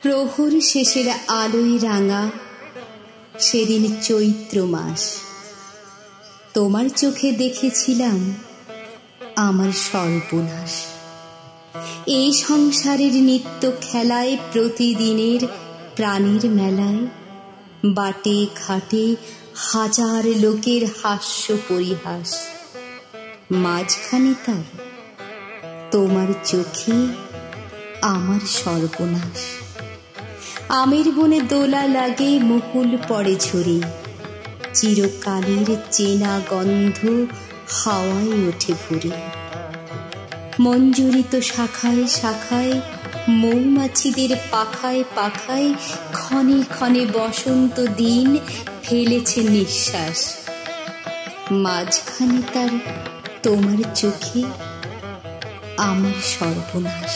প্রহর শেষের আলোয় রাঙা সেদিন চৈত্র মাস, তোমার চোখে দেখেছিলাম আমার সর্বনাশ। এই সংসারের নিত্য খেলায়, প্রতিদিনের প্রাণীর মেলায়, বাটে ঘাটে হাজার লোকের হাস্য পরিহাস, মাঝখানে তার তোমার চোখে আমার সর্বনাশ। আমের বনে দোলা লাগে, মুকুল পড়ে ঝরে, চিরকালের চেনা গন্ধ হাওয়ায় ওঠে ভরে। মঞ্জুরিত শাখায় শাখায়, মৌমাছিদের পাখায় পাখায়, ক্ষণে ক্ষণে বসন্ত দিন ফেলেছে নিঃশ্বাস, মাঝখানে তার তোমার চোখে আমার সর্বনাশ।